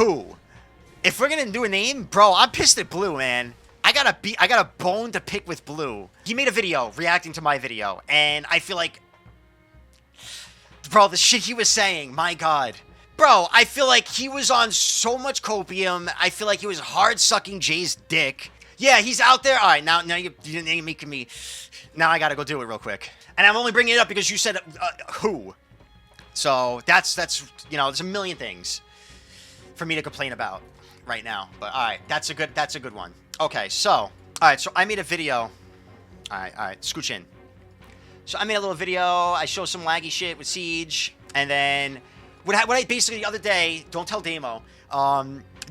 Who? If we're gonna do a name, bro, I'm pissed at Blue, man. I got a bone to pick with Blue. He made a video reacting to my video, and I feel like, bro, the shit he was saying, my God. Bro, I feel like he was on so much copium. I feel like he was hard sucking Jay's dick. Yeah, he's out there. All right, now you're making me. Now I gotta go do it real quick. And I'm only bringing it up because you said who. So that's you know, there's a million things for me to complain about right now. But all right, that's a good one. Okay, so all right, so I made a video. All right, scooch in. So I made a little video. I show some laggy shit with Siege, and then what I basically the other day. Don't tell Damo.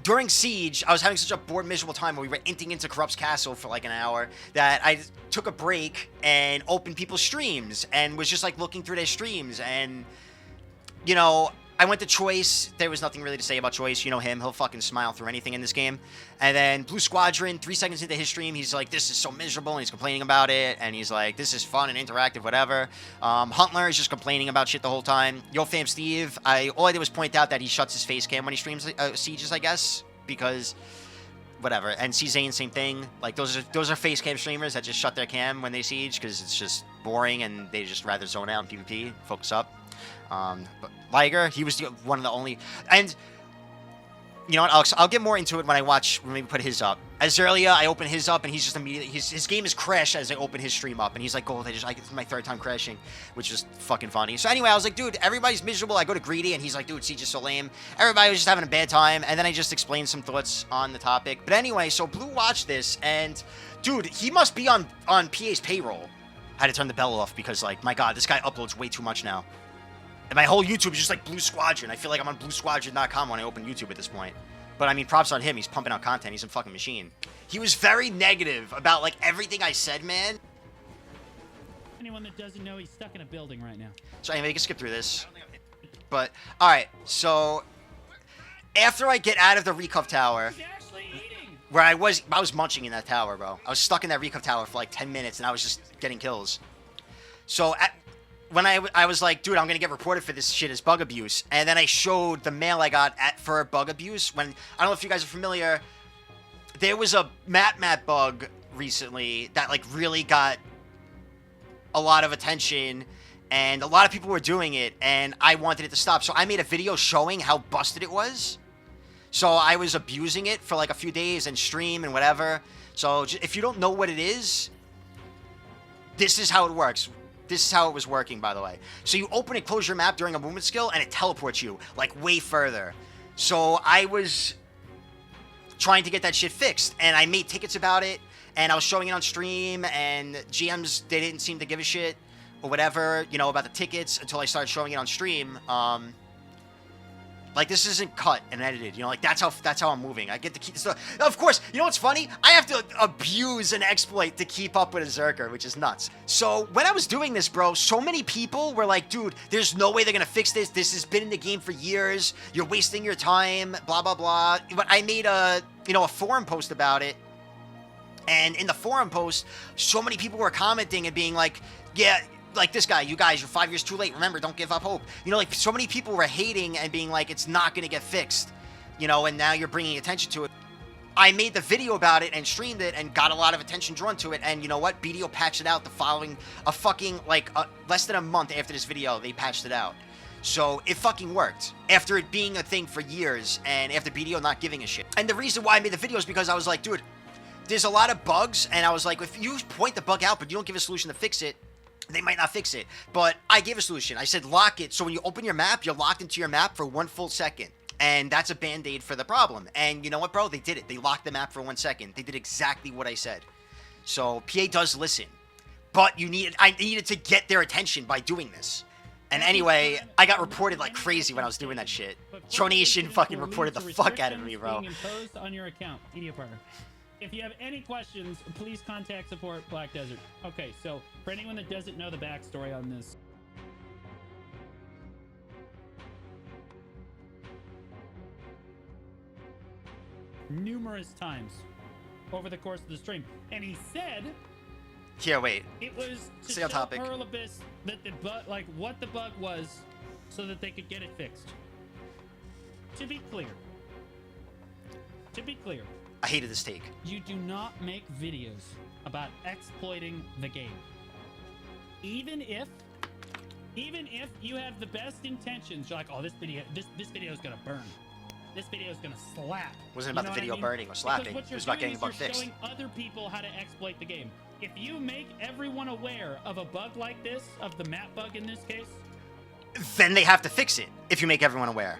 During Siege, I was having such a bored, miserable time where we were inting into Corrupt's Castle for like an hour that I took a break and opened people's streams and was just like looking through their streams. And, you know, I went to Choice. There was nothing really to say about Choice. You know him. He'll fucking smile through anything in this game. And then Blue Squadron, 3 seconds into his stream, he's like, this is so miserable, and he's complaining about it. And he's like, this is fun and interactive, whatever. Huntler is just complaining about shit the whole time. Yo, fam Steve, all I did was point out that he shuts his face cam when he streams Sieges, I guess, because whatever. And C-Zane, same thing. Like, those are face cam streamers that just shut their cam when they Siege because it's just boring and they just rather zone out in PvP, focus up. But Liger, he was one of the only, and you know what, Alex, I'll get more into it when we put his up. Azealia, I open his up and he's just immediately, his game is crashed as I open his stream up, and he's like, Gold, it's my 3rd time crashing, which is fucking funny. So anyway, I was like, dude, everybody's miserable. I go to Greedy and he's like, dude, Siege is so lame. Everybody was just having a bad time, and then I just explained some thoughts on the topic. But anyway, so Blue watched this, and dude, he must be on PA's payroll. I had to turn the bell off because, like, my God, this guy uploads way too much now. And my whole YouTube is just like Blue Squadron. I feel like I'm on BlueSquadron.com when I open YouTube at this point. But I mean, props on him. He's pumping out content. He's a fucking machine. He was very negative about like everything I said, man. Anyone that doesn't know, he's stuck in a building right now. So anyway, you can skip through this. But all right, so after I get out of the Recuff Tower, where I was munching in that tower, bro. I was stuck in that Recuff Tower for like 10 minutes, and I was just getting kills. So when I was like, dude, I'm gonna get reported for this shit as bug abuse, and then I showed the mail I got for bug abuse. When, I don't know if you guys are familiar, there was a MapMap bug recently that like really got a lot of attention, and a lot of people were doing it, and I wanted it to stop. So I made a video showing how busted it was. So I was abusing it for like a few days and stream and whatever. So if you don't know what it is, this is how it works. This is how it was working, by the way. So you open and close your map during a movement skill, and it teleports you, like, way further. So I was trying to get that shit fixed, and I made tickets about it, and I was showing it on stream, and GMs, they didn't seem to give a shit, or whatever, you know, about the tickets, until I started showing it on stream. Like, this isn't cut and edited, you know, like, that's how I'm moving. I get to keep this stuff. Of course, you know what's funny? I have to abuse an exploit to keep up with a Zerker, which is nuts. So, when I was doing this, bro, so many people were like, dude, there's no way they're gonna fix this. This has been in the game for years. You're wasting your time, blah, blah, blah. But I made a forum post about it. And in the forum post, so many people were commenting and being like, yeah, like this guy, you guys, you're 5 years too late. Remember, don't give up hope. You know, like, so many people were hating and being like, it's not going to get fixed. You know, and now you're bringing attention to it. I made the video about it and streamed it and got a lot of attention drawn to it. And you know what? BDO patched it out the following, less than a month after this video, they patched it out. So it fucking worked. After it being a thing for years and after BDO not giving a shit. And the reason why I made the video is because I was like, dude, there's a lot of bugs. And I was like, if you point the bug out, but you don't give a solution to fix it, they might not fix it. But I gave a solution. I said lock it. So when you open your map, you're locked into your map for 1 full second. And that's a band-aid for the problem. And you know what, bro? They did it. They locked the map for 1 second. They did exactly what I said. So PA does listen. But I needed to get their attention by doing this. And anyway, I got reported like crazy when I was doing that shit. Tronation fucking reported the fuck out of me, bro. Imposed on your account, media partner. If you have any questions, please contact support Black Desert. Okay, so for anyone that doesn't know the backstory on this, numerous times over the course of the stream, and he said, "Here, wait." It was to Stay show on topic. Pearl Abyss that the bug, like what the bug was, so that they could get it fixed. To be clear, to be clear, I hated this take. you do not make videos about exploiting the game. Even if you have the best intentions, you're like, oh, this video is gonna burn. This video is gonna slap. Wasn't about the video burning or slapping. It was about getting the bug fixed. Showing other people how to exploit the game. If you make everyone aware of a bug like this, of the map bug in this case, then they have to fix it if you make everyone aware.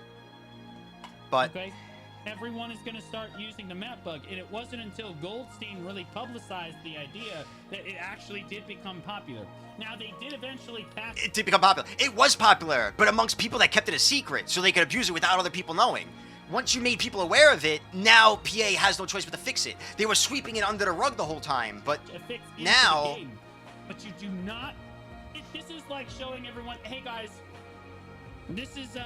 But okay, everyone is going to start using the map bug, and it wasn't until Goldstein really publicized the idea that it actually did become popular. Now, they did eventually pass... It did become popular. It was popular, but amongst people that kept it a secret, so they could abuse it without other people knowing. Once you made people aware of it, now PA has no choice but to fix it. They were sweeping it under the rug the whole time, but now... But you do not... This is like showing everyone, hey guys, this is,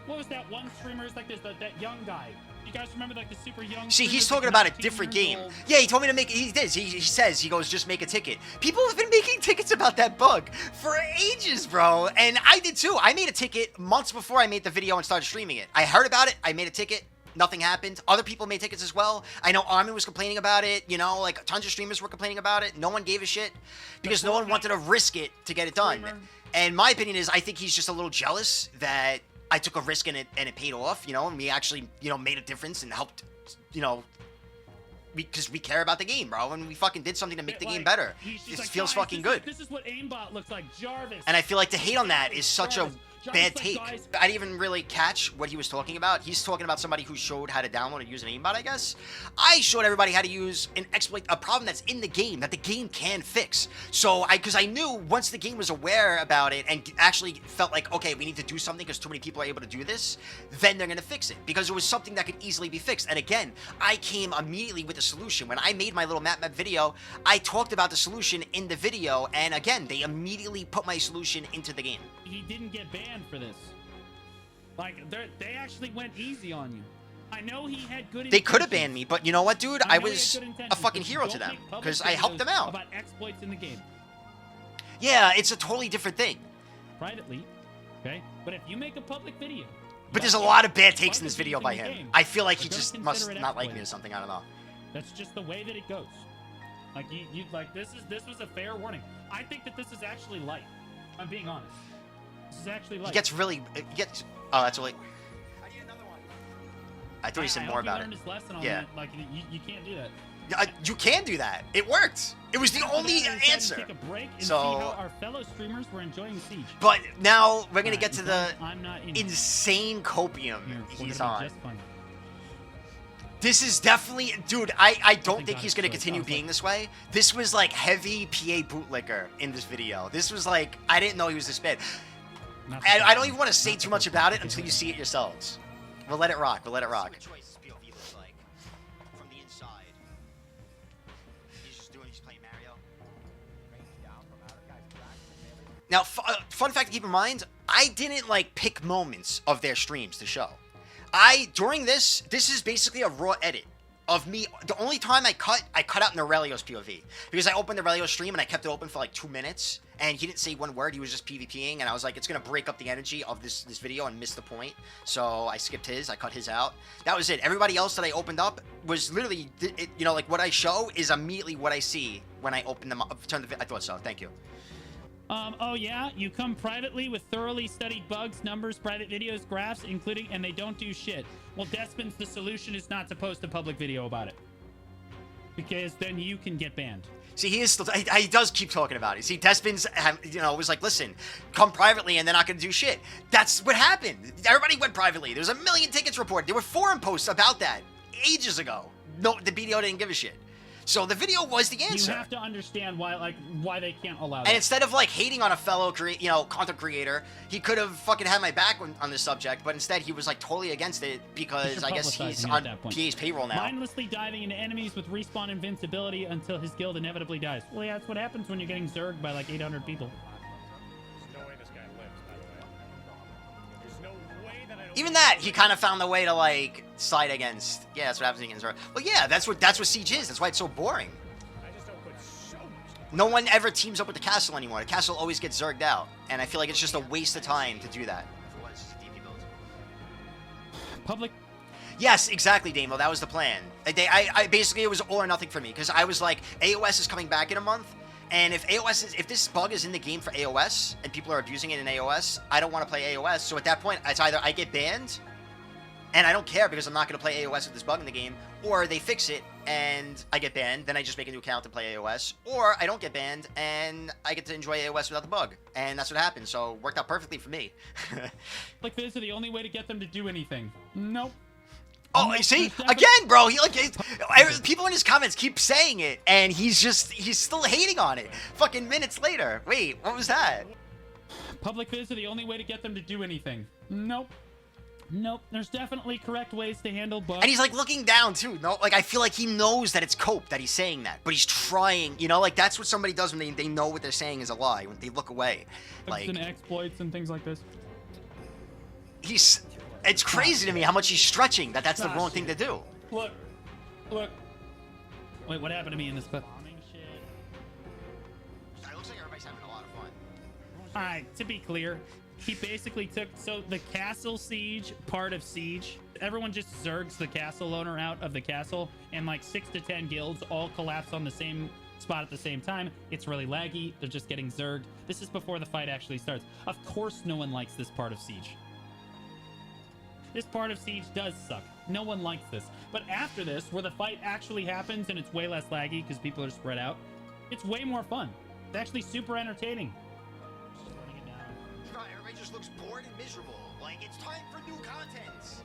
what was that one streamer? It's like this, that young guy. You guys remember like the super young... See, he's talking about a different game. Yeah, he told me to make... He did. He says, he goes, just make a ticket. People have been making tickets about that bug for ages, bro. And I did too. I made a ticket months before I made the video and started streaming it. I heard about it. I made a ticket. Nothing happened. Other people made tickets as well. I know Armin was complaining about it. You know, like tons of streamers were complaining about it. No one gave a shit because no one wanted to risk it to get it done. And my opinion is, I think he's just a little jealous that I took a risk and it paid off, you know, and we actually, you know, made a difference and helped, you know, because we care about the game, bro, and we fucking did something to make the game better. It like, feels fucking good. This is what aimbot looks like, Jarvis. And I feel like to hate on that is such a bad take. I didn't even really catch what he was talking about. He's talking about somebody who showed how to download and use an aimbot, I guess. I showed everybody how to use an exploit, a problem that's in the game that the game can fix. So because I knew once the game was aware about it and actually felt like, okay, we need to do something because too many people are able to do this, then they're going to fix it because it was something that could easily be fixed. And again, I came immediately with a solution. When I made my little MapMap video, I talked about the solution in the video, and again, they immediately put my solution into the game. He didn't get banned for this. Like, they actually went easy on you. I know he had good intentions. They could have banned me, but you know what, dude? I was a fucking hero to them because I helped them out. About exploits in the game. Yeah, it's a totally different thing. Privately, okay? But if you make a public video... But there's a lot of bad takes in this video by him. I feel like he just must not like me or something. I don't know. That's just the way that it goes. Like, you like, this was a fair warning. I think that this is actually light. I'm being honest. This is actually light. He gets really... oh, that's really... I thought he said more about it. His lesson on yeah. That. Like, you can't do that. You can do that. It worked. It was the only answer. Take a break and see how our fellow streamers were enjoying Siege. But now we're gonna get to the in insane copium he's on. Just fine. This is definitely, dude. I don't think he's gonna continue being this way. This was like heavy PA bootlicker in this video. This was like, I didn't know he was this bad. And I don't even want to say too much about it until you see it yourselves. We'll let it rock. We'll let it rock. Now, fun fact to keep in mind, I didn't like pick moments of their streams to show. During this is basically a raw edit of me. The only time I cut out in Aurelio's POV. Because I opened Aurelio's stream and I kept it open for like 2 minutes. And he didn't say one word, he was just PvPing. And I was like, it's going to break up the energy of this video and miss the point. So I skipped his, I cut his out. That was it. Everybody else that I opened up was literally, you know, like what I show is immediately what I see when I open them up. I thought so, thank you. Oh yeah, you come privately with thoroughly studied bugs, numbers, private videos, graphs, including, and they don't do shit. Well, Despin's the solution is not to post a public video about it. Because then you can get banned. See, he is still, he does keep talking about it. See, Despin's, you know, was like, listen, come privately and they're not going to do shit. That's what happened. Everybody went privately. There was 1 million tickets reported. There were forum posts about that ages ago. No, the BDO didn't give a shit. So the video was the answer. You have to understand why they can't allow that. And instead of like hating on a fellow content creator, he could have fucking had my back on this subject, but instead he was like totally against it because I guess he's on PA's payroll now. Mindlessly diving into enemies with respawn invincibility until his guild inevitably dies. Well, yeah, that's what happens when you're getting zerged by like 800 people. There's no way this guy lives, by the way. There's no way that I don't... Even that, he kind of found the way to like side against. Yeah, that's what happens against her. Well, yeah, that's what Siege is. That's why it's so boring. I just don't put so much... No one ever teams up with the castle anymore. The castle always gets zerged out, and I feel like it's just a waste of time to do that. Public. Yes, exactly, Damo. That was the plan. I basically, it was all or nothing for me because I was like, AOS is coming back in a month, and if this bug is in the game for AOS and people are abusing it in AOS, I don't want to play AOS. So at that point, it's either I get banned, and I don't care because I'm not going to play AOS with this bug in the game, or they fix it and I get banned, then I just make a new account and play AOS, or I don't get banned and I get to enjoy AOS without the bug, and that's what happened. So it worked out perfectly for me. Like, this is the only way to get them to do anything. Nope. Oh, you see? Again, bro, people in his comments keep saying it, and he's still hating on it. Fucking minutes later. Wait, what was that? Public vids are the only way to get them to do anything. Nope. Nope. There's definitely correct ways to handle bugs. And he's like looking down too. No, like I feel like he knows that it's cope that he's saying that, but he's trying. You know, like that's what somebody does when they know what they're saying is a lie. When they look away, like and exploits and things like this. It's crazy to me how much he's stretching. That's the wrong thing to do. Look. Wait, what happened to me in this clip? It looks like everybody's having a lot of fun. All right, to be clear, he basically took the castle siege part of siege. Everyone just zergs the castle owner out of the castle, and like 6 to 10 guilds all collapse on the same spot at the same time. It's really laggy. They're just getting zerged. This is before the fight actually starts. Of course, no one likes this part of siege. This part of siege does suck. No one likes this. But after this, where the fight actually happens and it's way less laggy because people are spread out, it's way more fun. It's actually super entertaining. Everybody just looks bored and miserable. Like, it's time for new content.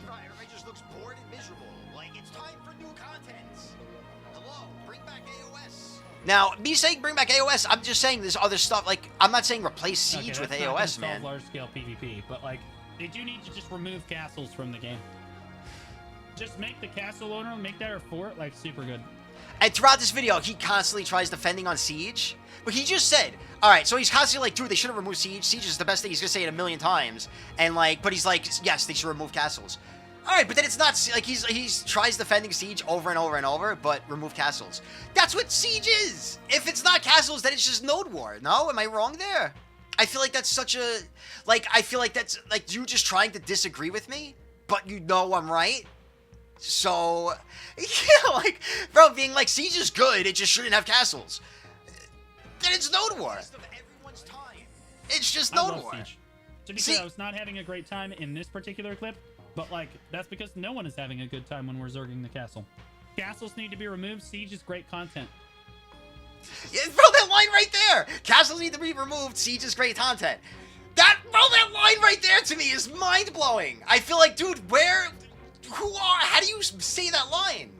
Everybody just looks bored and miserable. Like, it's time for new content. Hello, bring back AOS. Now, me saying bring back AOS, I'm just saying there's other stuff. Like, I'm not saying replace Siege with AOS, man. Large-scale PvP, but like, they do need to just remove castles from the game. Just make the castle owner, make that a fort, like, super good. And throughout this video, he constantly tries defending on Siege. But he just said, all right, so he's constantly like, dude, they should have removed Siege. Siege is the best thing. He's going to say it a million times. And like, but he's like, yes, they should remove castles. All right, but then it's not, like, he's tries defending Siege over and over and over, but remove castles. That's what Siege is. If it's not castles, then it's just Node War. No? Am I wrong there? I feel like that's such a, like, I feel like that's, like, you just trying to disagree with me, but you know I'm right. So, yeah, like, bro, being like, Siege is good, it just shouldn't have castles. Then it's Node War. It's just Node War. Siege. To be clear, I was not having a great time in this particular clip, but, like, that's because no one is having a good time when we're zerging the castle. Castles need to be removed. Siege is great content. Yeah, bro, that line right there. Castles need to be removed. Siege is great content. That line right there to me is mind-blowing. I feel like, dude, how do you say that line?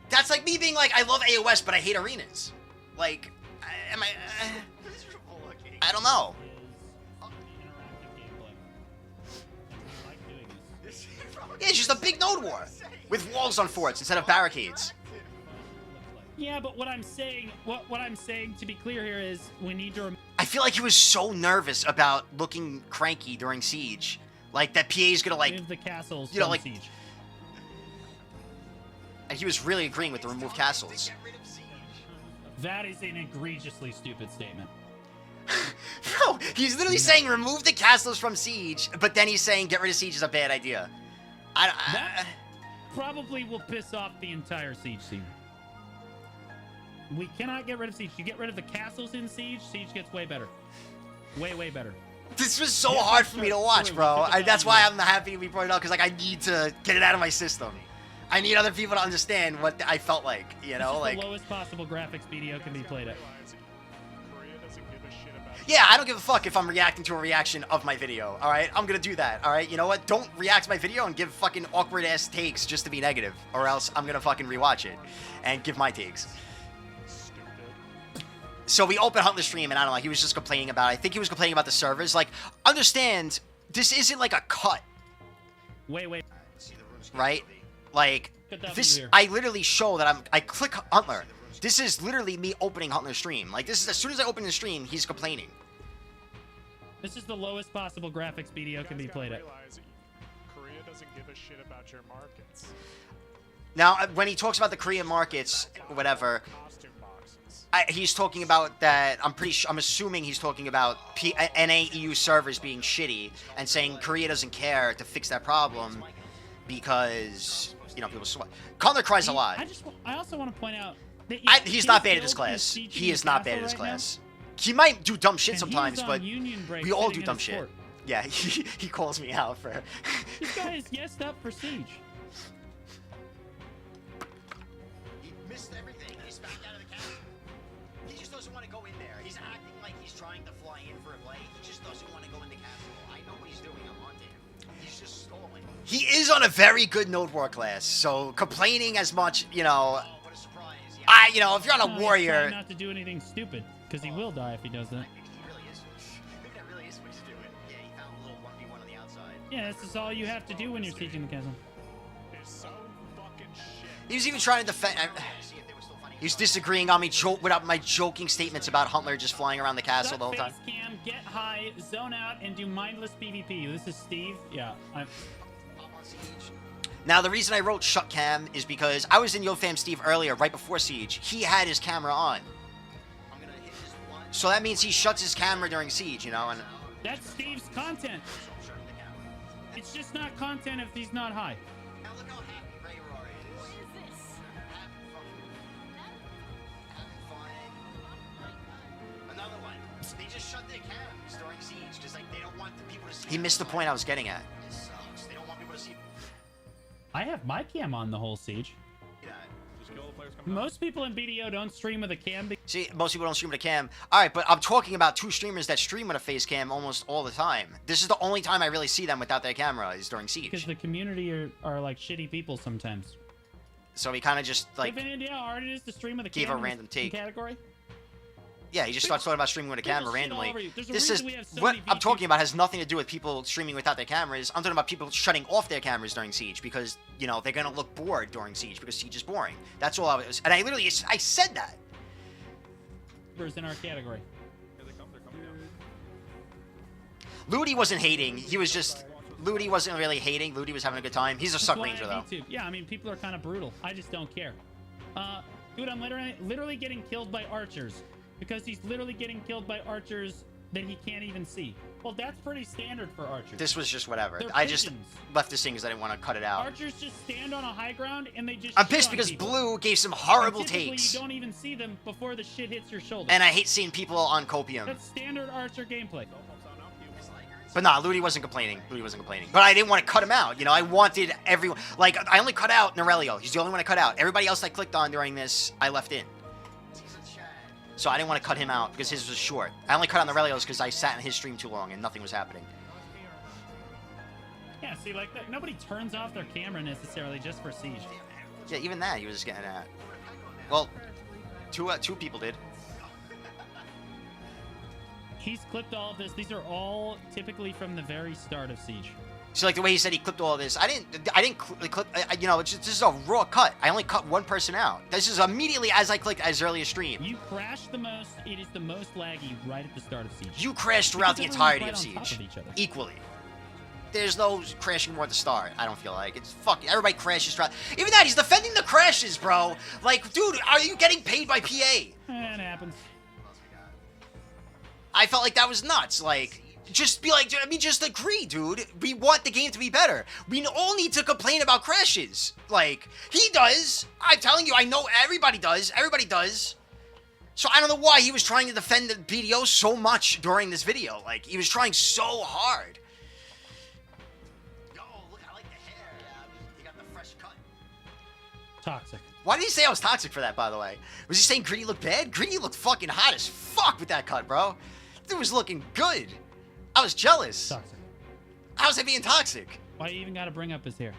That's like me being like, I love AOS, but I hate arenas. Like, I don't know. Yeah, it's just a big Node War with walls on forts instead of barricades. Yeah, but what I'm saying, what I'm saying to be clear here is we need to. I feel like he was so nervous about looking cranky during Siege, like that PA is gonna like remove the castles, you know, like Siege. And he was really agreeing with the remove castles. That is an egregiously stupid statement. Bro, he's literally saying remove the castles from Siege, but then he's saying get rid of Siege is a bad idea. That probably will piss off the entire Siege team. We cannot get rid of Siege. You get rid of the castles in Siege, Siege gets way better. Way better. This was so hard for me to watch, bro. That's why I'm happy we brought it up, because like I need to get it out of my system. I need other people to understand what I felt like, you know? This is like the lowest possible graphics BDO can be played at. Yeah, I don't give a fuck if I'm reacting to a reaction of my video, alright? I'm gonna do that, alright? You know what? Don't react to my video and give fucking awkward-ass takes just to be negative, or else I'm gonna fucking rewatch it and give my takes. So we opened Huntler's stream, and I don't know, he was just complaining about, I think he was complaining about the servers. Like, understand, this isn't like a cut. Wait. Right? Like, this, I literally show that I click Huntler. This is literally me opening Huntler's stream. Like, this is, as soon as I open the stream, he's complaining. This is the lowest possible graphics BDO can be played at. Korea doesn't give a shit about your markets. Now, when he talks about the Korean markets, whatever, he's talking about that, I'm assuming he's talking about NA EU servers being shitty and saying Korea doesn't care to fix that problem. because, you know, people sweat. Cutler cries a lot. I also want to point out that He's not bad at his class. He is not bad at his class. He might do dumb shit sometimes, but we all do dumb shit. Yeah, he calls me out for... This guy is yesed up for Siege. He missed everything. He's back out of the castle. He just doesn't want to go in there. He's acting like he's trying to fly in for a play. He just doesn't want to go in the castle. I know what he's doing. I'm on to him. He's just stalling. He is on a very good node war class, so complaining as much, you know... Oh, what a surprise. Yeah. You know, if you're on a warrior... He's trying not to do anything stupid, because he will die if he does that. Yeah, this is all you have to do when you're sieging the castle. He was even trying to defend. He was disagreeing on me without my joking statements about Huntler just flying around the castle the whole time. Facecam, get high, zone out, and do mindless PvP. This is Steve. Yeah. Now, the reason I wrote shut cam is because I was in YoFam Steve earlier, right before Siege. He had his camera on. So that means he shuts his camera during Siege, you know? And that's Steve's content. It's just not content if he's not high. Now look how happy Ray Roar is. What is this? Having fun. Another one. They just shut their cams during Siege because like they don't want the people to see. He missed the point I was getting at. This sucks. They don't want people to see. I have my cam on the whole Siege. Yeah. Most people in BDO don't stream with a cam. See, most people don't stream with a cam. All right, but I'm talking about two streamers that stream with a face cam almost all the time. This is the only time I really see them without their camera is during Siege. Because the community are like shitty people sometimes. So he kind of just like... Have any idea how hard it is to stream with a gave cam a random take. Category? Yeah, he just starts talking about streaming with a camera randomly. This is... So what I'm talking about has nothing to do with people streaming without their cameras. I'm talking about people shutting off their cameras during Siege because, you know, they're going to look bored during Siege because Siege is boring. That's all I was... And I literally... I said that. In our category. Ludi wasn't hating. He was just... Ludi wasn't really hating. Ludi was having a good time. He's a suck ranger, though. Yeah, I mean, people are kind of brutal. I just don't care. Dude, I'm literally getting killed by archers. Because he's literally getting killed by archers that he can't even see. Well, that's pretty standard for archers. This was just whatever. They're I just pigeons. left this thing because I didn't want to cut it out. Archers just stand on a high ground and they just I'm pissed because people. Blue gave some horrible typically takes. You don't even see them before the shit hits your shoulder. And I hate seeing people on copium. That's standard archer gameplay. But nah, Ludi wasn't complaining. Ludi wasn't complaining. But I didn't want to cut him out. You know, I wanted everyone... Like, I only cut out Norelio. He's the only one I cut out. Everybody else I clicked on during this, I left in. So I didn't want to cut him out because his was short. I only cut out Norelio's because I sat in his stream too long and nothing was happening. Yeah, see, like, that, nobody turns off their camera necessarily just for Siege. Yeah, even that he was getting at. Well, two people did. He's clipped all of this. These are all typically from the very start of Siege. So like the way he said he clipped all of this, I didn't clip. You know, this is a raw cut. I only cut one person out. This is immediately as I clicked as early as stream. You crashed the most. It is the most laggy right at the start of Siege. You crashed throughout the entirety of Siege, equally. There's no crashing more at the start. I don't feel like it's fucking. Everybody crashes throughout. Even that, he's defending the crashes, bro. Like, dude, are you getting paid by PA? It happens. I felt like that was nuts. Like, just be like, I mean, just agree, dude. We want the game to be better. We all need to complain about crashes. Like, he does. I'm telling you, I know everybody does. Everybody does. So I don't know why he was trying to defend the BDO so much during this video. Like, he was trying so hard. Yo, look, I like the hair. Yeah, he got the fresh cut. Toxic. Why did he say I was toxic for that, by the way? Was he saying Greedy looked bad? Greedy looked fucking hot as fuck with that cut, bro. Dude was looking good. I was jealous. Toxic. How was I being toxic? Why you even got to bring up his hair?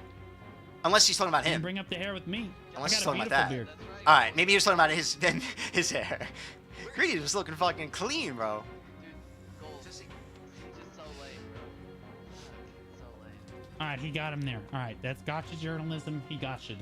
Unless he's talking about him. Bring up the hair with me. Unless he's I got talking a about beautiful that. beard. All right, maybe he was talking about his hair. Greedy was looking fucking clean, bro. All right, he got him there. All right, that's gotcha journalism. He gotcha'd.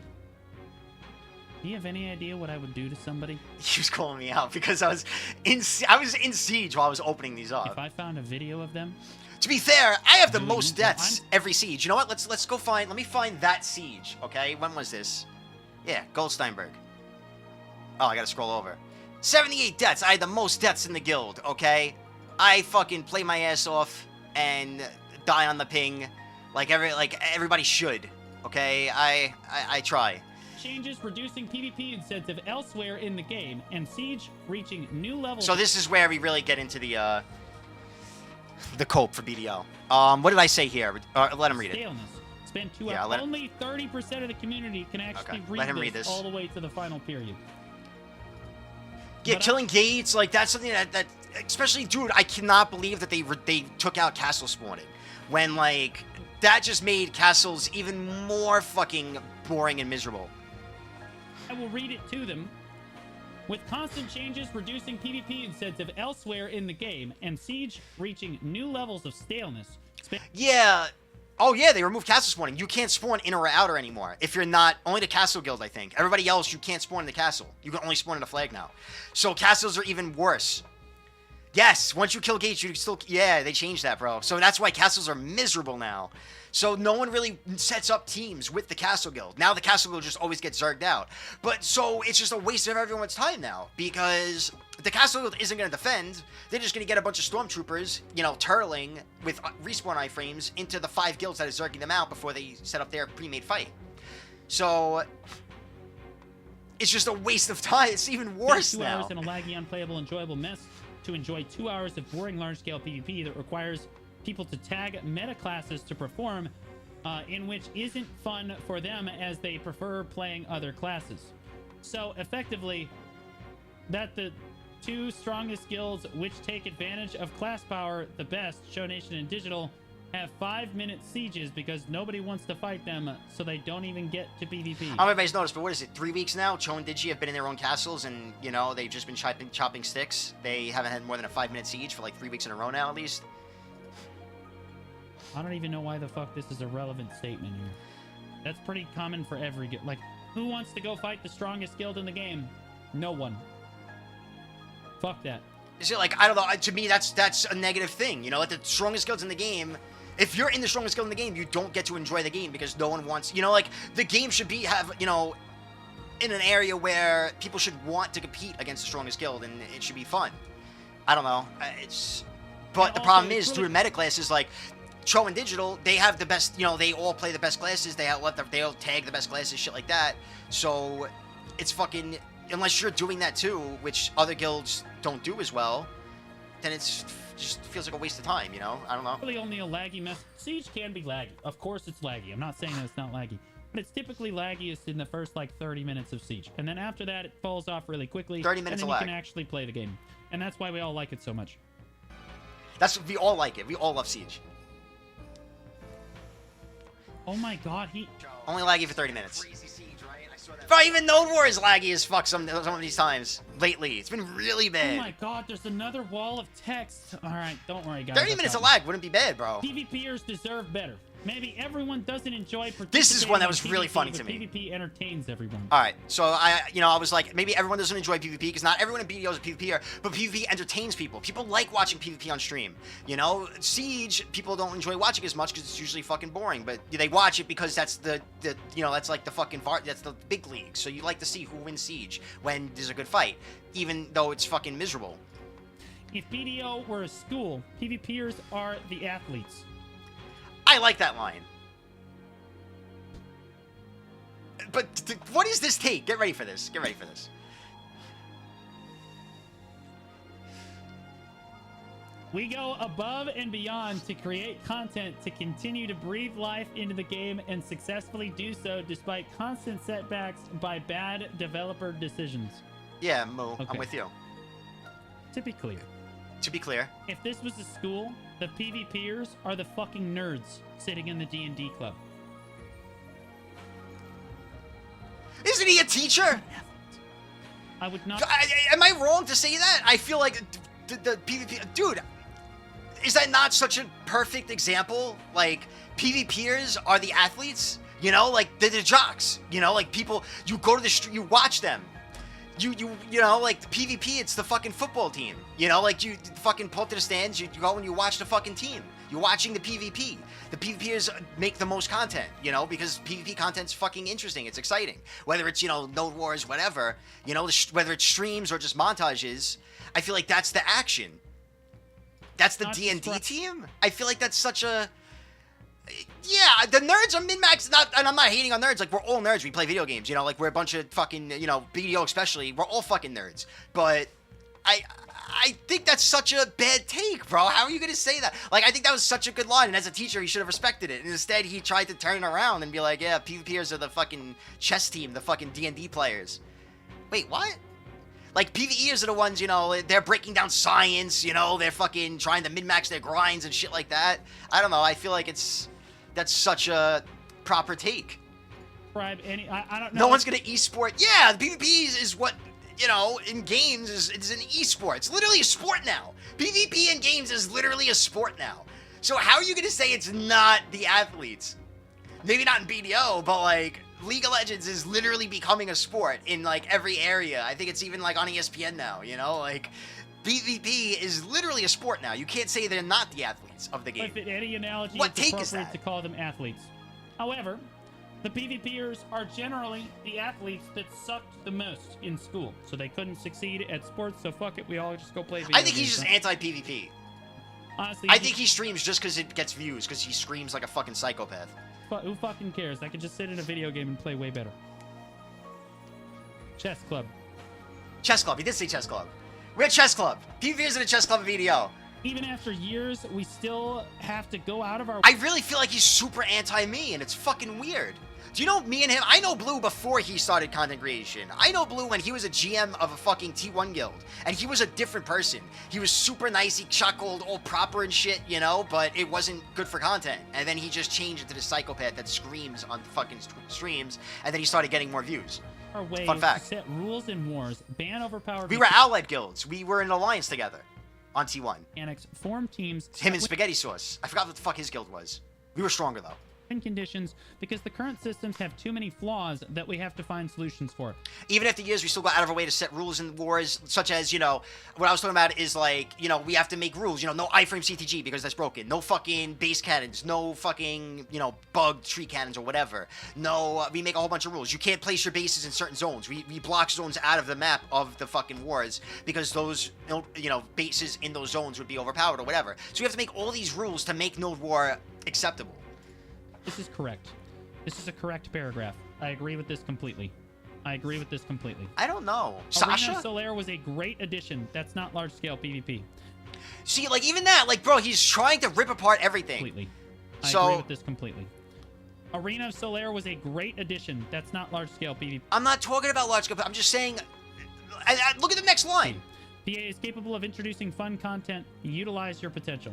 Do you have any idea what I would do to somebody? He was calling me out because I was in Siege while I was opening these up. If I found a video of them. To be fair, I have the most deaths every Siege. You know what? Let's go find. Let me find that Siege. Okay, when was this? Yeah, Goldsteinburg. Oh, I gotta scroll over. 78 deaths. I had the most deaths in the guild. Okay, I fucking play my ass off and die on the ping, like everybody should. Okay, I try. Changes reducing PvP incentive elsewhere in the game, and Siege reaching new levels. So this is where we really get into the cope for BDO. What did I say here? Let him read it. Staleness. Spend 2 Yeah, hours. Only 30% of the community can actually read this all the way to the final period. Yeah, But killing gates, like, that's something that especially, dude, I cannot believe that they took out castle spawning. When, like, that just made castles even more fucking boring and miserable. I will read it to them. With constant changes reducing PvP incentive elsewhere in the game, and Siege reaching new levels of staleness. Yeah. Oh, yeah, they removed castle spawning. You can't spawn inner or outer anymore. If you're not... Only the castle guild, I think. Everybody else, you can't spawn in the castle. You can only spawn in the flag now. So castles are even worse. Yes, once you kill gates, you still... Yeah, they changed that, bro. So that's why castles are miserable now. So no one really sets up teams with the castle guild. Now the castle guild just always gets zerged out. But so it's just a waste of everyone's time now. Because the castle guild isn't going to defend. They're just going to get a bunch of stormtroopers, you know, turtling with respawn iframes into the 5 guilds that are zerging them out before they set up their pre-made fight. So it's just a waste of time. It's even worse now. 2 now. hours in a laggy, unplayable, enjoyable mess to enjoy 2 hours of boring large-scale PvP that requires people to tag meta classes to perform, in which isn't fun for them as they prefer playing other classes. So effectively, that the 2 strongest guilds which take advantage of class power the best, Show Nation and Digital, have 5-minute sieges because nobody wants to fight them, so they don't even get to PvP. I don't know if everybody's noticed, but what is it, 3 weeks now? Cho and Digi have been in their own castles, and, you know, they've just been chopping sticks. They haven't had more than a 5-minute siege for like 3 weeks in a row now, at least. I don't even know why the fuck this is a relevant statement here. That's pretty common for every guild. Like, who wants to go fight the strongest guild in the game? No one. Fuck that. Is it like, I don't know, to me that's a negative thing, you know, like the strongest guilds in the game, if you're in the strongest guild in the game, you don't get to enjoy the game because no one wants, you know, like, the game should have, you know, in an area where people should want to compete against the strongest guild, and it should be fun. I don't know, but the problem is, through the meta classes, like, Cho and Digital, they have the best, you know, they all play the best classes, they all tag the best classes, shit like that, so it's fucking, unless you're doing that too, which other guilds don't do as well, then it's just feels like a waste of time, you know? I don't know. Really only a laggy mess. Siege can be laggy. Of course it's laggy. I'm not saying that it's not laggy. But it's typically laggiest in the first, like, 30 minutes of Siege. And then after that, it falls off really quickly. 30 minutes of lag. lag. And then you can actually play the game. And that's why we all like it so much. We all like it. We all love Siege. Oh my god, Only laggy for 30 minutes. Bro, even Node War is laggy as fuck some of these times. Lately. It's been really bad. Oh my god, there's another wall of text. Alright, don't worry, guys. 30 minutes of lag wouldn't be bad, bro. PvPers deserve better. Maybe everyone doesn't enjoy participating. This is one that was in really PvP, funny but to me. PvP entertains everyone. All right, so I was like, maybe everyone doesn't enjoy PvP because not everyone in BDO is a PvPer, but PvP entertains people. People like watching PvP on stream. You know, Siege, people don't enjoy watching as much because it's usually fucking boring, but they watch it because that's the you know, that's like the fucking that's the big league. So you like to see who wins Siege when there's a good fight, even though it's fucking miserable. If BDO were a school, PvPers are the athletes. I like that line. But what is this take? Get ready for this. Get ready for this. We go above and beyond to create content to continue to breathe life into the game and successfully do so despite constant setbacks by bad developer decisions. Yeah, Moo, Okay. I'm with you. To be clear. To be clear. If this was a school, the PvPers are the fucking nerds sitting in the D&D club. Isn't he a teacher? I would not... Am I wrong to say that? I feel like the PvP... Dude, is that not such a perfect example? Like, PvPers are the athletes? You know, like, they're the jocks. You know, like, people... You go to the street, you watch them. You know, like, the PvP, it's the fucking football team. You know, like, you fucking pull up to the stands, you go and you watch the fucking team. You're watching the PvP. The PvPers make the most content, you know, because PvP content's fucking interesting. It's exciting. Whether it's, you know, Node Wars, whatever, you know, whether it's streams or just montages, I feel like that's the action. That's the D&D team? I feel like that's such a... Yeah, the nerds are min-max, and I'm not hating on nerds. Like, we're all nerds. We play video games, you know? Like, we're a bunch of fucking, you know, BDO especially. We're all fucking nerds. But I think that's such a bad take, bro. How are you going to say that? Like, I think that was such a good line, and as a teacher, he should have respected it. And instead, he tried to turn it around and be like, yeah, PvPers are the fucking chess team, the fucking D&D players. Wait, what? Like, PvEers are the ones, you know, they're breaking down science, you know, they're fucking trying to min-max their grinds and shit like that. I don't know, I feel like that's such a proper take. I don't know. No one's gonna esport. Yeah, the PvP is what, you know, in games is an esport. It's literally a sport now. PvP in games is literally a sport now. So how are you gonna say it's not the athletes? Maybe not in BDO, but like, League of Legends is literally becoming a sport in like every area. I think it's even like on ESPN now, you know? Like, PvP is literally a sport now. You can't say they're not the athletes of the game. If any analogy, What it's take is appropriate that? to call them athletes. However, the PvPers are generally the athletes that sucked the most in school, so they couldn't succeed at sports, so fuck it, we all just go play video I think he's games, just anti-PvP. Honestly, I think he streams just because it gets views, because he screams like a fucking psychopath. who fucking cares? I could just sit in a video game and play way better. Chess club. Chess Club. He did say Chess Club. We're at Chess Club. PvP is in a Chess Club video. Even after years, we still have to go out of our... I really feel like he's super anti-me, and it's fucking weird. Do you know me and him? I know Blue before he started content creation. I know Blue when he was a GM of a fucking T1 guild, and he was a different person. He was super nice, he shot gold all proper and shit, you know, but it wasn't good for content. And then he just changed into the psychopath that screams on fucking streams, and then he started getting more views. Our way Fun fact. to set rules in wars, ban overpowered We were allied guilds. We were in an alliance together on T1. mechanics, form teams, Him and Spaghetti Sauce. I forgot what the fuck his guild was. We were stronger though. and conditions because the current systems have too many flaws that we have to find solutions for. Even after years, we still go out of our way to set rules in wars, such as, you know, what I was talking about is like, you know, we have to make rules, you know, no iframe CTG because that's broken, no fucking base cannons, no fucking, you know, bugged tree cannons or whatever. No, we make a whole bunch of rules. You can't place your bases in certain zones. We block zones out of the map of the fucking wars because those, you know, bases in those zones would be overpowered or whatever. So we have to make all these rules to make Node War acceptable. This is correct. This is a correct paragraph. I agree with this completely. I I don't know. Arena Sasha? Solaire was a great addition. That's not large-scale PvP. See, like, even that, like, bro, he's trying to rip apart everything. Completely. I So- agree with this completely. Arena Solaire was a great addition. That's not large-scale PvP. I'm not talking about large scale, I'm just saying, look at the next line. PA is capable of introducing fun content. Utilize your potential.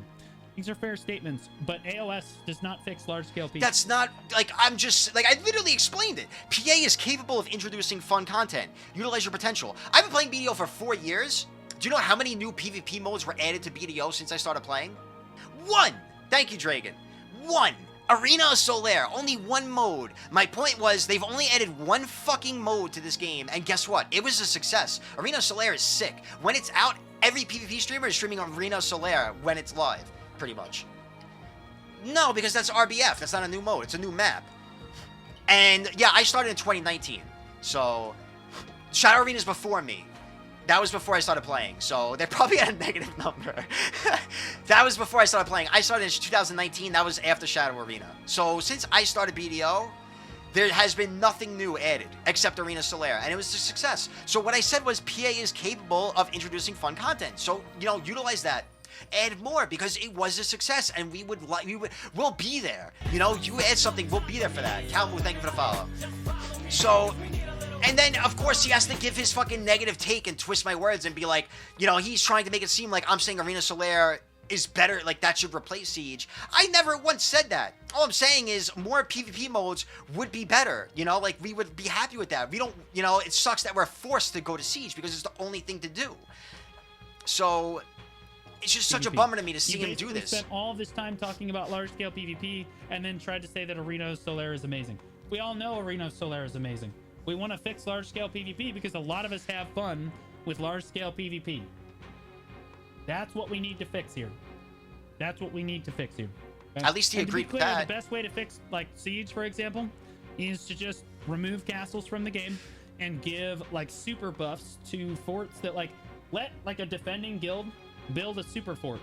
These are fair statements, but AOS does not fix large-scale PvP. That's not, like, I'm just, like, I literally explained it. PA is capable of introducing fun content. Utilize your potential. I've been playing BDO for 4 years. Do you know how many new PvP modes were added to BDO since I started playing? 1! Thank you, Dragon. 1! Arena Solaire. Only 1 mode. My point was, they've only added 1 fucking mode to this game, and guess what? It was a success. Arena Solaire is sick. When it's out, every PvP streamer is streaming Arena Solaire when it's live. Pretty much. No, because that's RBF. That's not a new mode. It's a new map. And yeah, I started in 2019. So Shadow Arena's before me. That was before I started playing. So they're probably at a negative number. That was before I started playing. I started in 2019. That was after Shadow Arena. So since I started BDO, there has been nothing new added except Arena Solaire, and it was a success. So what I said was PA is capable of introducing fun content. So, you know, utilize that. Add more because it was a success, and we'll be there. You know, you add something, we'll be there for that. Calmu, thank you for the follow. So, and then of course he has to give his fucking negative take and twist my words and be like, you know, he's trying to make it seem like I'm saying Arena Solaire is better, like that should replace Siege. I never once said that. All I'm saying is more PvP modes would be better. You know, like we would be happy with that. We don't, you know, it sucks that we're forced to go to Siege because it's the only thing to do. So it's just such a bummer to me to see him do this. Spent all this time talking about large-scale PvP and then tried to say that Arena Solaire is amazing. We all know Arena Solaire is amazing. We want to fix large-scale PvP because a lot of us have fun with large-scale PvP. That's what we need to fix here. That's what we need to fix here. Okay? At least he And to be agreed with clear, that. The best way to fix, like, Siege, for example, is to just remove castles from the game and give, like, super buffs to forts that, like, let, like, a defending guild build a super fort.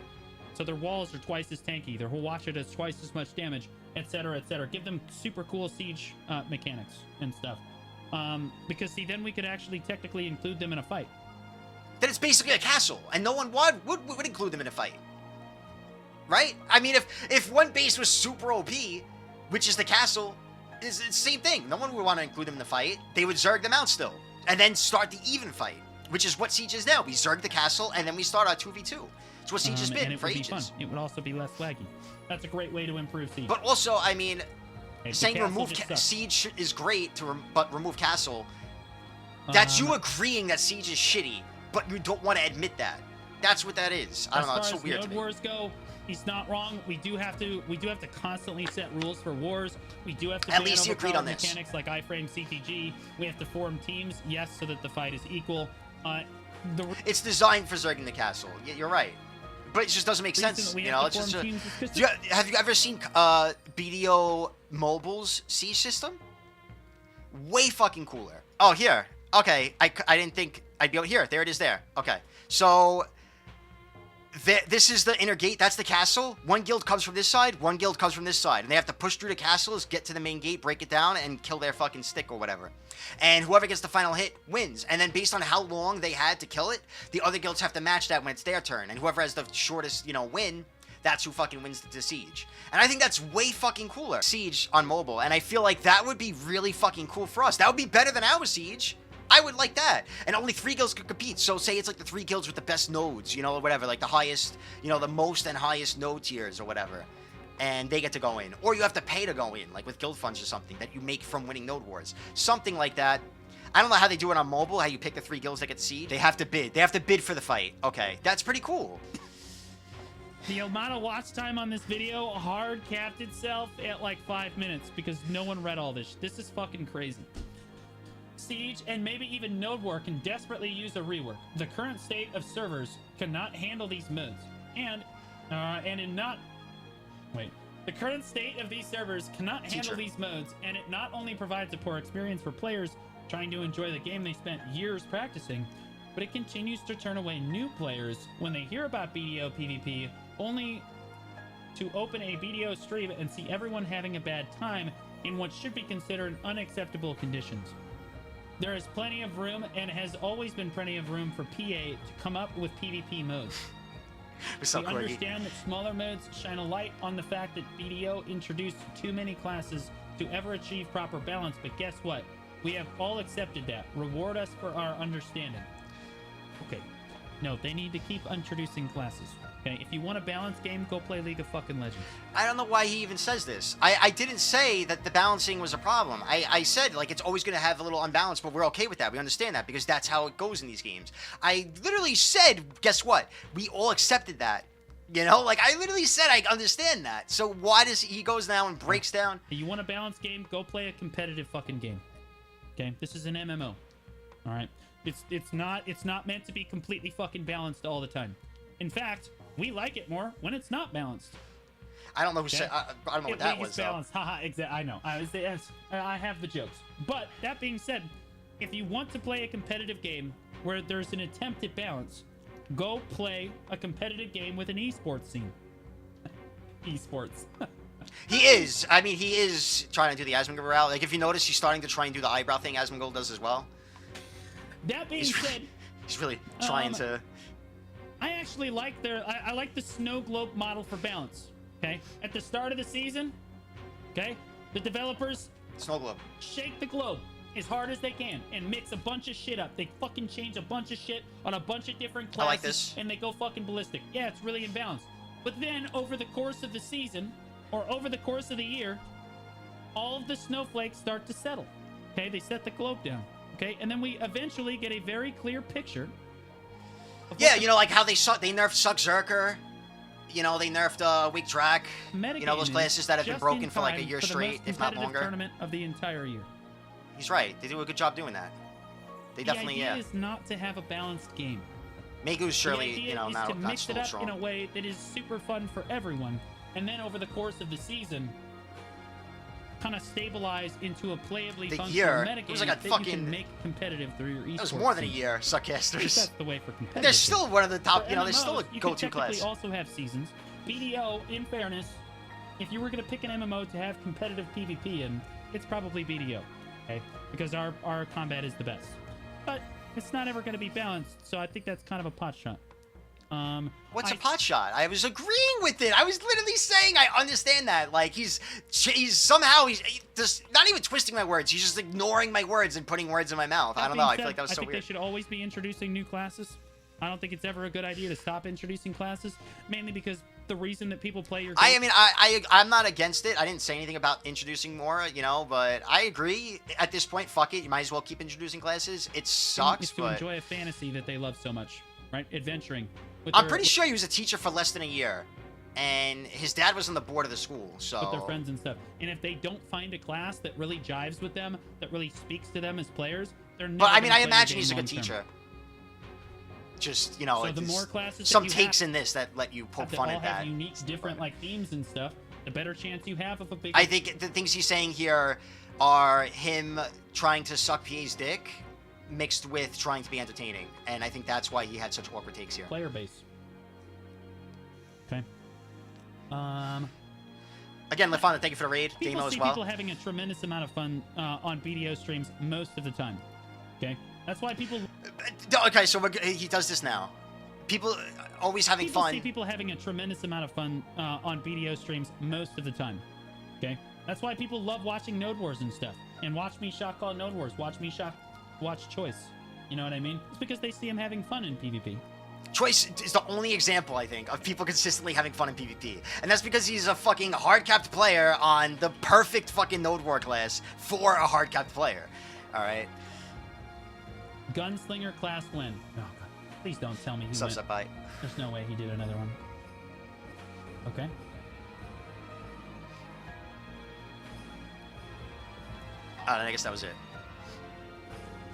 So their walls are twice as tanky. Their whole watcher does twice as much damage. etc., etc. Give them super cool siege mechanics and stuff. Because see, then we could actually technically include them in a fight. Then it's basically a castle, and no one would include them in a fight. Right? I mean, if one base was super OP, which is the castle, it's the same thing. No one would want to include them in the fight. They would zerg them out still, and then start the even fight, which is what Siege is now. We zerg the castle, and then we start our 2v2. It's what Siege has been for ages. Fun. It would also be less laggy. That's a great way to improve Siege. But also, I mean, saying remove sucks. Siege is great, but remove castle, that's you agreeing that Siege is shitty, but you don't want to admit that. That's what that is. I don't know. It's so weird As to far me. as Node Wars go, he's not wrong. We do have to constantly set rules for wars. We do have to At least you agreed on this. mechanics like iframe, CTG. We have to form teams, yes, so that the fight is equal. It's designed for zerging the castle. You're right, but it just doesn't make sense. You know, it's just. Have you ever seen BDO Mobile's Siege system? Way fucking cooler. Oh, here. Okay, I didn't think I'd be able here. There it is. There. Okay, so. This is the inner gate. That's the castle. One guild comes from this side. One guild comes from this side. And they have to push through the castles, get to the main gate, break it down, and kill their fucking stick or whatever. And whoever gets the final hit wins. And then based on how long they had to kill it, the other guilds have to match that when it's their turn. And whoever has the shortest, win, that's who fucking wins the siege. And I think that's way fucking cooler. Siege on mobile. And I feel like that would be really fucking cool for us. That would be better than our siege. I would like that. And only 3 guilds could compete. So say it's like the 3 guilds with the best nodes, or whatever, like the highest, the most and highest node tiers or whatever. And they get to go in. Or you have to pay to go in, like with guild funds or something that you make from winning node wars. Something like that. I don't know how they do it on mobile, how you pick the 3 guilds that get siege. They have to bid. They have to bid for the fight. Okay, that's pretty cool. The amount of watch time on this video hard capped itself at like 5 minutes because no one read all this. This is fucking crazy. Siege and maybe even Node War can desperately use a rework. The current state of servers cannot handle these modes, the current state of these servers cannot handle these modes, and it not only provides a poor experience for players trying to enjoy the game they spent years practicing, but it continues to turn away new players when they hear about BDO PvP, only to open a BDO stream and see everyone having a bad time in what should be considered unacceptable conditions. There is plenty of room, and has always been plenty of room for PA to come up with PvP modes. We understand that smaller modes shine a light on the fact that BDO introduced too many classes to ever achieve proper balance, but guess what? We have all accepted that. Reward us for our understanding. Okay. No, they need to keep introducing classes. Okay, if you want a balanced game, go play League of fucking Legends. I don't know why he even says this. I didn't say that the balancing was a problem. I said, like, it's always going to have a little unbalance, but we're okay with that. We understand that because that's how it goes in these games. I literally said, guess what? We all accepted that. Like, I literally said I understand that. So why does he goes now and breaks down? You want a balanced game? Go play a competitive fucking game. Okay, this is an MMO. All right, it's not meant to be completely fucking balanced all the time. In fact, we like it more when it's not balanced. I don't know who said. I don't know what that was. Balanced. Haha, exactly. I know. I have the jokes. But that being said, if you want to play a competitive game where there's an attempt at balance, go play a competitive game with an esports scene. Esports. He is. I mean, he is trying to do the Asmongold route. Like, if you notice, he's starting to try and do the eyebrow thing Asmongold does as well. That being said, he's really trying to. I actually like I like the snow globe model for balance. Okay, at the start of the season, okay, the developers snow globe shake the globe as hard as they can and mix a bunch of shit up. They fucking change a bunch of shit on a bunch of different classes. I like this. And they go fucking ballistic. Yeah, it's really imbalanced. But then over the course of the season or over the course of the year, all of the snowflakes start to settle. Okay, they set the globe down. Okay, and then we eventually get a very clear picture. Yeah, like how they nerfed Suck Zerker. They nerfed Wake Drak. Those classes that have been broken for like a year straight, if not longer. Tournament of the entire year. He's right. They do a good job doing that. They definitely, The idea is not to have a balanced game. Megu's surely, the idea is to mix it up in a way that is super fun for everyone, and then over the course of the season, kind of stabilize into a playably functional metagame it was like that you can make competitive through your esports. It was more than a year, Suckcasters. That's the way for competitive. They're still one of the top, for they're still a go-to class. You also have seasons. BDO, in fairness, if you were going to pick an MMO to have competitive PvP in, it's probably BDO, okay? Because our combat is the best. But it's not ever going to be balanced, so I think that's kind of a pot shot. What's a pot shot? I was agreeing with it. I was literally saying I understand that. Like, he's somehow just not even twisting my words. He's just ignoring my words and putting words in my mouth. I don't know. I feel like that was so weird. I think they should always be introducing new classes. I don't think it's ever a good idea to stop introducing classes, mainly because the reason that people play your game... I'm not against it. I didn't say anything about introducing more, you know, but I agree. At this point, fuck it. You might as well keep introducing classes. It sucks, it's to enjoy a fantasy that they love so much, right? Adventuring. I'm pretty sure he was a teacher for less than a year, and his dad was on the board of the school, so... With their friends and stuff. And if they don't find a class that really jives with them, that really speaks to them as players, they're never... But, I mean, I imagine he's a good teacher. Just, you know, so the more classes some takes in this that let you poke fun at that. Have unique, different, like, themes and stuff, the better chance you have of a big... I think the things he's saying here are him trying to suck PA's dick, mixed with trying to be entertaining, and I think that's why he had such awkward takes here. Player base. Okay. Again, Lefana, thank you for the raid. Damo as well. People having a tremendous amount of fun on BDO streams most of the time. Okay, that's why people. Okay, so he does this now. People always having fun. See people having a tremendous amount of fun on BDO streams most of the time. Okay, that's why people love watching Node Wars and stuff, and watch me shock call Node Wars. Watch Choice. You know what I mean? It's because they see him having fun in PvP. Choice is the only example, I think, of people consistently having fun in PvP. And that's because he's a fucking hard-capped player on the perfect fucking Node War class for a hard-capped player. Alright? Gunslinger class win. Oh, God. Please don't tell me he went. Bite. There's no way he did another one. Okay. I guess that was it.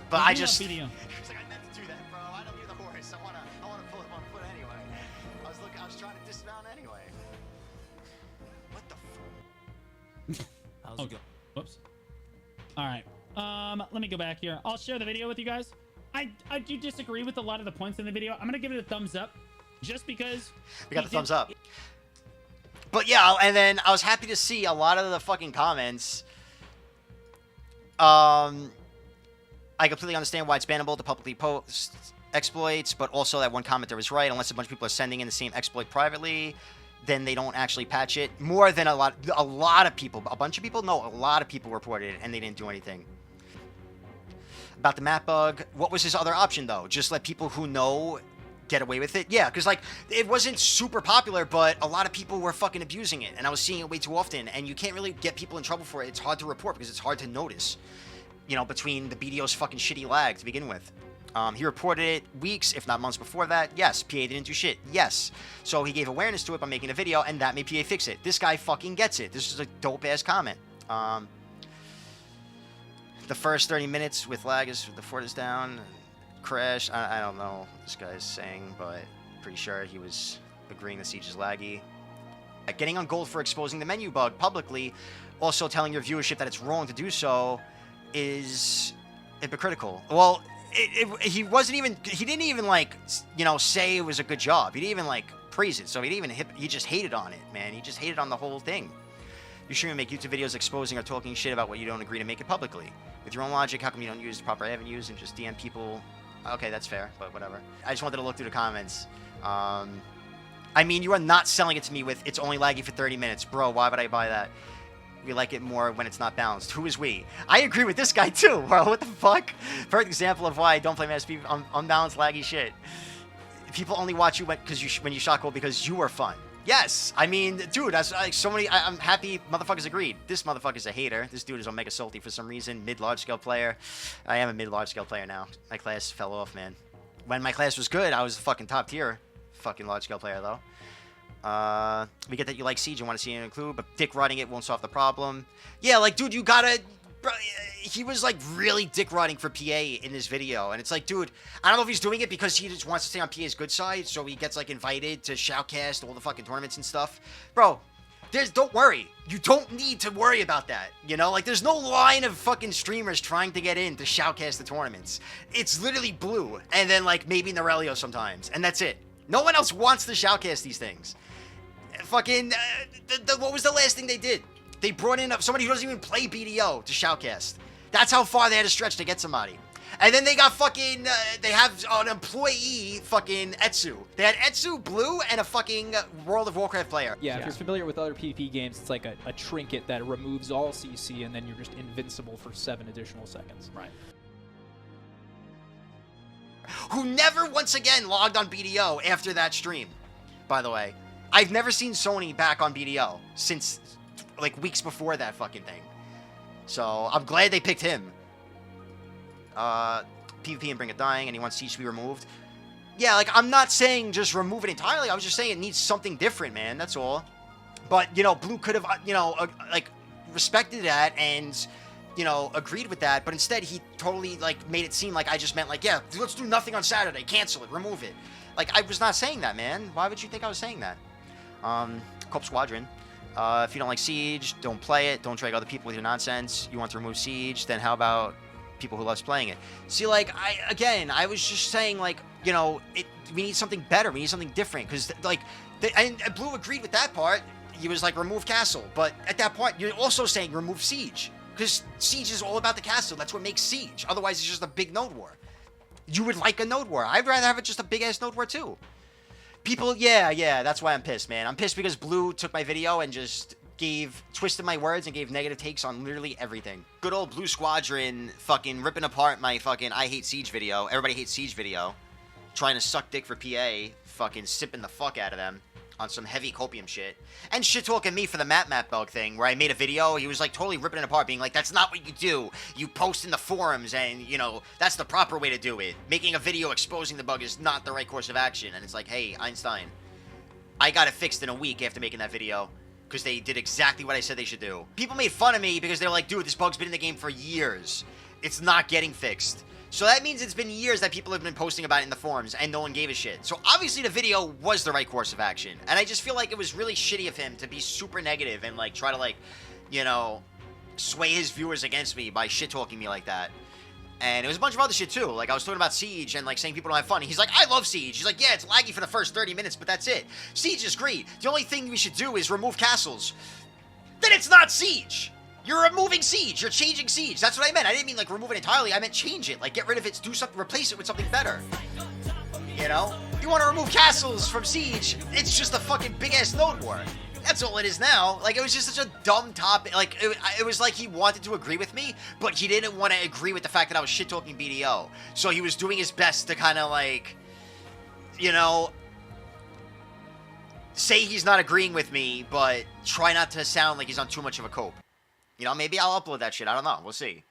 But I just... Video. I meant to do that, bro. I don't need the horse. I wanna pull him on foot anyway. I was trying to dismount anyway. What the fuck? How's it go? Whoops. Alright. Let me go back here. I'll share the video with you guys. I do disagree with a lot of the points in the video. I'm gonna give it a thumbs up. Just because... We got the thumbs up. But yeah, and then I was happy to see a lot of the fucking comments. I completely understand why it's bannable to publicly post exploits, but also that one commenter was right. Unless a bunch of people are sending in the same exploit privately, then they don't actually patch it. More than a lot of people. A bunch of people? No, a lot of people reported it, and they didn't do anything. About the map bug, what was his other option, though? Just let people who know get away with it? Yeah, because, like, it wasn't super popular, but a lot of people were fucking abusing it, and I was seeing it way too often, and you can't really get people in trouble for it. It's hard to report because it's hard to notice. You know, between the BDO's fucking shitty lag to begin with. He reported it weeks, if not months before that. Yes, PA didn't do shit. Yes. So he gave awareness to it by making a video, and that made PA fix it. This guy fucking gets it. This is a dope-ass comment. The first 30 minutes with lag is the fort is down. Crash. I don't know what this guy's saying, but pretty sure he was agreeing the siege is laggy. Getting on gold for exposing the menu bug publicly, also telling your viewership that it's wrong to do so, is hypocritical. Well, he didn't even like, you know, say it was a good job. He didn't even like praise it. So he just hated on it, man. He just hated on the whole thing. You shouldn't make YouTube videos exposing or talking shit about what you don't agree to make it publicly. With your own logic, how come you don't use the proper avenues and just DM people? Okay, that's fair, but whatever. I just wanted to look through the comments. I mean, you are not selling it to me with it's only laggy for 30 minutes. Bro, why would I buy that? We like it more when it's not balanced. Who is we? I agree with this guy too, bro. What the fuck? Perfect example of why I don't play MSP on unbalanced laggy shit. People only watch you when you shot gold because you are fun. Yes, I mean, dude, that's like so many. I'm happy motherfuckers agreed. This motherfucker's a hater. This dude is Omega Salty for some reason. Mid-large scale player. I am a mid-large scale player now. My class fell off, man. When my class was good, I was fucking top tier. Fucking large scale player though. We get that you like Siege and want to see it include, but dick riding it won't solve the problem. Yeah, like, dude, you gotta... Bro, he was, like, really dick riding for PA in this video, and it's like, dude, I don't know if he's doing it because he just wants to stay on PA's good side, so he gets, like, invited to shoutcast all the fucking tournaments and stuff. Bro, don't worry. You don't need to worry about that, you know? Like, there's no line of fucking streamers trying to get in to shoutcast the tournaments. It's literally Blue, and then, like, maybe Norelio sometimes, and that's it. No one else wants to shoutcast these things. fucking, what was the last thing they did? They brought in somebody who doesn't even play BDO to shoutcast. That's how far they had to stretch to get somebody. And then they got fucking, they have an employee, fucking Etsu. They had Etsu, Blue, and a fucking World of Warcraft player. Yeah, if you're familiar with other PvP games, it's like a trinket that removes all CC, and then you're just invincible for 7 additional seconds. Right. Who never once again logged on BDO after that stream, by the way. I've never seen Sony back on BDO since, like, weeks before that fucking thing. So, I'm glad they picked him. PvP and Bring It Dying, and he wants Siege to be removed. Yeah, like, I'm not saying just remove it entirely. I was just saying it needs something different, man. That's all. But, you know, Blue could have, you know, like, respected that and, you know, agreed with that. But instead, he totally, like, made it seem like I just meant, like, yeah, let's do nothing on Saturday. Cancel it. Remove it. Like, I was not saying that, man. Why would you think I was saying that? Cope Squadron. If you don't like Siege, don't play it. Don't drag other people with your nonsense. You want to remove Siege, then how about people who loves playing it? See, like, I was just saying, like, you know, we need something better. We need something different. Because, like, and Blue agreed with that part. He was like, remove Castle. But at that point, you're also saying remove Siege. Because Siege is all about the Castle. That's what makes Siege. Otherwise, it's just a big node war. You would like a node war. I'd rather have it just a big-ass node war, too. People, yeah, that's why I'm pissed, man. I'm pissed because Blue took my video and just twisted my words and gave negative takes on literally everything. Good old Blue Squadron fucking ripping apart my fucking I Hate Siege video, Everybody Hates Siege video, trying to suck dick for PA, fucking sipping the fuck out of them on some heavy copium shit, and shit-talking me for the MapMap bug thing, where I made a video, he was like totally ripping it apart, being like, that's not what you do, you post in the forums, and, you know, that's the proper way to do it. Making a video exposing the bug is not the right course of action, and it's like, hey, Einstein, I got it fixed in a week after making that video, because they did exactly what I said they should do. People made fun of me because they're like, dude, this bug's been in the game for years. It's not getting fixed. So that means it's been years that people have been posting about it in the forums, and no one gave a shit. So obviously the video was the right course of action. And I just feel like it was really shitty of him to be super negative and, like, try to, like, you know, sway his viewers against me by shit-talking me like that. And it was a bunch of other shit, too. Like, I was talking about Siege and, like, saying people don't have fun. He's like, I love Siege. He's like, yeah, it's laggy for the first 30 minutes, but that's it. Siege is great. The only thing we should do is remove castles. Then it's not Siege. You're removing Siege. You're changing Siege. That's what I meant. I didn't mean, like, remove it entirely. I meant change it. Like, get rid of it, do something, replace it with something better. You know? You want to remove castles from Siege, it's just a fucking big-ass node war. That's all it is now. Like, it was just such a dumb topic. Like, it was like he wanted to agree with me, but he didn't want to agree with the fact that I was shit-talking BDO. So he was doing his best to kind of, like, you know, say he's not agreeing with me, but try not to sound like he's on too much of a cope. You know, maybe I'll upload that shit. I don't know. We'll see.